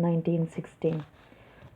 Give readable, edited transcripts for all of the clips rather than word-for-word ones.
1916।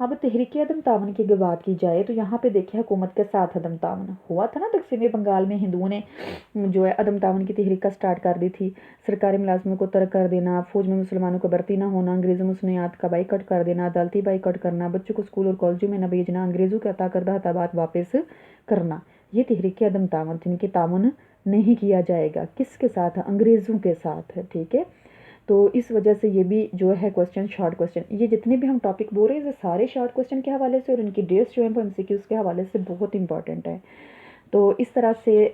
اب تحریک عدم تعاون کی اگر بات کی جائے تو یہاں پہ دیکھیں حکومت کے ساتھ عدم تعاون ہوا تھا نا، تقسیم بنگال میں ہندوؤں نے جو ہے عدم تعاون کی تحریک کا سٹارٹ کر دی تھی، سرکاری ملازموں کو ترک کر دینا، فوج میں مسلمانوں کو بھرتی نہ ہونا، انگریزی مصنوعات کا بائیکاٹ کر دینا، عدالتی بائیکاٹ کرنا، بچوں کو اسکول اور کالجوں میں نہ بھیجنا، انگریزوں کے عطا کردہ خطابات واپس کرنا، یہ تحریک عدم تعاون، جن کے تعاون نہیں کیا جائے گا، کس کے ساتھ؟ انگریزوں کے ساتھ، ٹھیک ہے۔ تو اس وجہ سے یہ بھی جو ہے کوسچن شارٹ کوسچن، یہ جتنے بھی ہم ٹاپک بول رہے ہیں یہ سارے شارٹ کوسچن کے حوالے سے اور ان کی ڈیٹس جو ہیں وہ MCQs کے حوالے سے بہت امپورٹنٹ ہے۔ تو اس طرح سے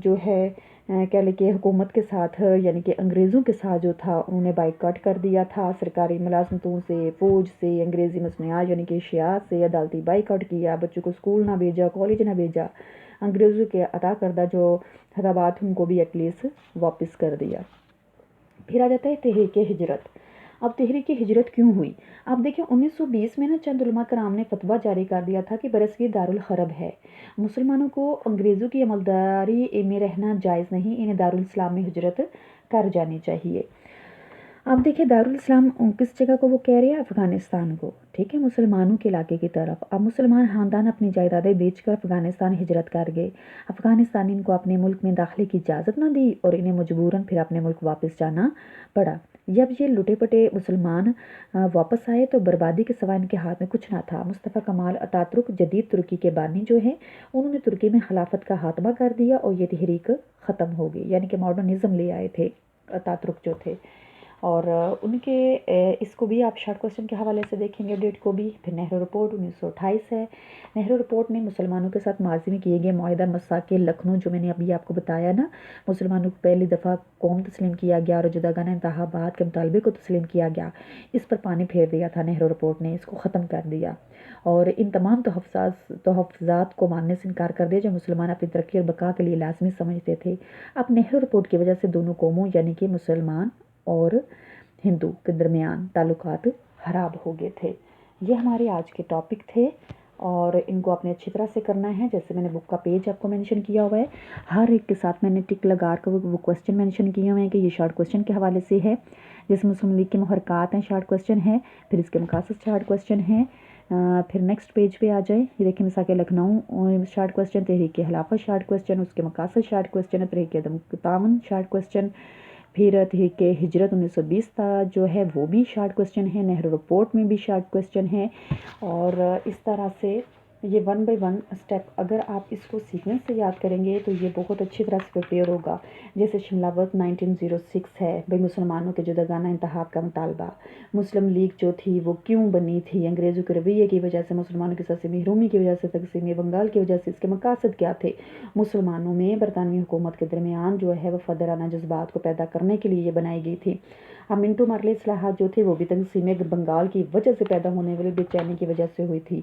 جو ہے کہہ لیں کہ حکومت کے ساتھ یعنی کہ انگریزوں کے ساتھ جو تھا انہوں نے بائیکاٹ کر دیا تھا، سرکاری ملازمتوں سے، فوج سے، انگریزی مصنوعات یعنی کہ اشیاء سے عدالتی بائیکاٹ کیا، بچوں کو اسکول نہ بھیجا، کالج نہ بھیجا، انگریزوں کے عطا کردہ جو خطابات ان کو بھی ایٹ لیسٹ واپس کر دیا۔ پھر آ جاتا ہے تحریک ہجرت۔ اب تحریک ہجرت کیوں ہوئی؟ اب دیکھیں 1920 میں نا چند علماء کرام نے فتویٰ جاری کر دیا تھا کہ برصغیر دارالحرب ہے، مسلمانوں کو انگریزوں کی عملداری میں رہنا جائز نہیں، انہیں دارالاسلام میں ہجرت کر جانی چاہیے۔ اب دیکھیں دارالاسلام کس جگہ کو وہ کہہ رہے ہیں؟ افغانستان کو، ٹھیک ہے، مسلمانوں کے علاقے کی طرف۔ اب مسلمان خاندان اپنی جائیدادیں بیچ کر افغانستان ہجرت کر گئے، افغانستانی ان کو اپنے ملک میں داخلے کی اجازت نہ دی اور انہیں مجبوراً پھر اپنے ملک واپس جانا پڑا۔ جب یہ لٹے پٹے مسلمان واپس آئے تو بربادی کے سوا ان کے ہاتھ میں کچھ نہ تھا۔ مصطفیٰ کمال اتاترک جدید ترکی کے بانی جو ہیں انہوں نے ترکی میں خلافت کا خاتمہ کر دیا اور یہ تحریک ختم ہو گئی، یعنی کہ ماڈرنزم لے آئے تھے اتاترک جو تھے، اور ان کے اس کو بھی آپ شارٹ کوسچن کے حوالے سے دیکھیں گے ڈیٹ کو بھی۔ پھر نہرو رپورٹ 1928 ہے، نہرو رپورٹ نے مسلمانوں کے ساتھ ماضی میں کیے گئے معاہدہ مساکے لکھنؤ جو میں نے ابھی آپ کو بتایا نا، مسلمانوں کو پہلی دفعہ قوم تسلیم کیا گیا اور جداگانہ انتخابات کے مطالبے کو تسلیم کیا گیا، اس پر پانی پھیر دیا تھا نہرو رپورٹ نے، اس کو ختم کر دیا اور ان تمام تحفظات کو ماننے سے انکار کر دیا جو مسلمان اپنی ترقی اور بقا کے لیے لازمی سمجھتے تھے۔ اب نہرو رپورٹ کی وجہ سے دونوں قوموں یعنی کہ مسلمان اور ہندو کے درمیان تعلقات خراب ہو گئے تھے۔ یہ ہمارے آج کے ٹاپک تھے اور ان کو آپ نے اچھی طرح سے کرنا ہے، جیسے میں نے بک کا پیج آپ کو مینشن کیا ہوا ہے، ہر ایک کے ساتھ میں نے ٹک لگا کر وہ کوسچن مینشن کیے ہوئے ہیں کہ یہ شارٹ کوسچن کے حوالے سے ہے، جیسے مسلم لیگ کے محرکات ہیں شارٹ کوسچن ہے، پھر اس کے مقاصد شارٹ کوسچن ہیں، پھر نیکسٹ پیج پہ آ جائیں، یہ دیکھیں مساک لکھنؤ شارٹ کوسچن، تحریک خلافت شارٹ کوسچن، اس کے مقاصد شارٹ کوسچن، تحریک عدم تعاون شارٹ کوسچن، پھر تحریک ہجرت 1920 کا جو ہے وہ بھی شارٹ کوسچن ہے، نہرو رپورٹ میں بھی شارٹ کوسچن ہے، اور اس طرح سے یہ 1 بائی 1 اسٹیپ اگر آپ اس کو سیکوینس سے یاد کریں گے تو یہ بہت اچھی طرح سے پریپیئر ہوگا۔ جیسے شملہ ورت 1906 ہے، بھئی مسلمانوں کے جداگانہ انتخاب کا مطالبہ، مسلم لیگ جو تھی وہ کیوں بنی تھی، انگریزوں کے رویے کی وجہ سے، مسلمانوں کے ساتھ محرومی کی وجہ سے، تقسیم بنگال کی وجہ سے، اس کے مقاصد کیا تھے، مسلمانوں میں برطانوی حکومت کے درمیان جو ہے وفادارانہ جذبات کو پیدا کرنے کے لیے یہ بنائی گئی تھی۔ اب منٹو مارلے اصلاحات جو تھے وہ بھی تقسیم بنگال کی وجہ سے پیدا ہونے والے بے چینی کی وجہ سے ہوئی تھی،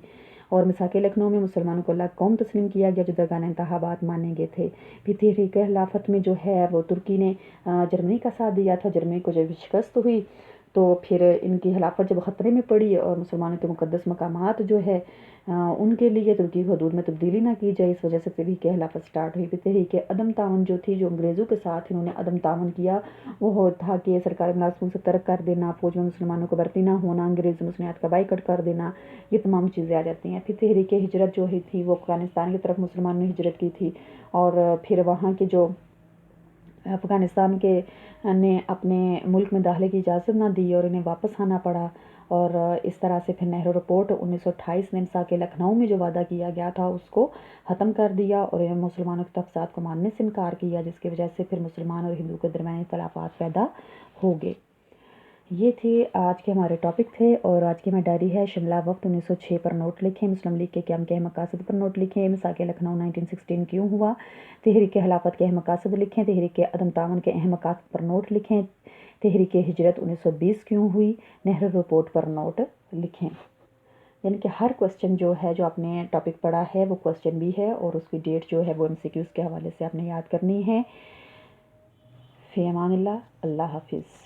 اور مساک لکھنؤ میں مسلمانوں کو الگ قوم تسلیم کیا گیا، جداگانہ انتخابات مانے گئے تھے۔ پھر تحریک خلافت میں جو ہے وہ ترکی نے جرمنی کا ساتھ دیا تھا، جرمنی کو جب شکست ہوئی تو پھر ان کی خلافت جب خطرے میں پڑی اور مسلمانوں کے مقدس مقامات جو ہے ان کے لیے ترکی حدود میں تبدیلی نہ کی جائے، اس وجہ سے تحریک خلافت سٹارٹ ہوئی۔ پھر تحریک عدم تعاون جو تھی، جو انگریزوں کے ساتھ انہوں نے عدم تعاون کیا، وہ تھا کہ سرکاری ملازموں سے ترک کر دینا، فوج میں مسلمانوں کو بھرتی نہ ہونا، انگریزی مصنوعات کا بائیکاٹ کر دینا، یہ تمام چیزیں آ جاتی ہیں۔ پھر تحریک ہجرت جو ہی تھی وہ افغانستان کی طرف مسلمانوں نے ہجرت کی تھی، اور پھر وہاں کے جو افغانستان کے نے اپنے ملک میں داخلے کی اجازت نہ دی اور انہیں واپس آنا پڑا، اور اس طرح سے پھر نہرو رپورٹ 1928 نے مساک لکھنؤ میں جو وعدہ کیا گیا تھا اس کو ختم کر دیا اور مسلمانوں کے تحفظات کو ماننے سے انکار کیا، جس کی وجہ سے پھر مسلمان اور ہندو کے درمیان اختلافات پیدا ہو گئے۔ یہ تھے آج کے ہمارے ٹاپک تھے، اور آج کی ہماری ڈائری ہے شملہ وقت 1906 پر نوٹ لکھیں، مسلم لیگ کے قیام کے اہم مقاصد پر نوٹ لکھیں، مساک لکھنؤ 1916 کیوں ہوا، تحریک خلافت کے اہم مقاصد لکھیں، تحریک عدم تعاون کے اہم مقاصد پر نوٹ لکھیں، تحریک ہجرت 1920 کیوں ہوئی، نہرو رپورٹ پر نوٹ لکھیں۔ یعنی کہ ہر کوسچن جو ہے جو آپ نے ٹاپک پڑھا ہے وہ کوسچن بھی ہے، اور اس کی ڈیٹ جو ہے وہ MCQs کے حوالے سے آپ نے یاد کرنی ہے۔ فی امان اللہ، اللہ حافظ۔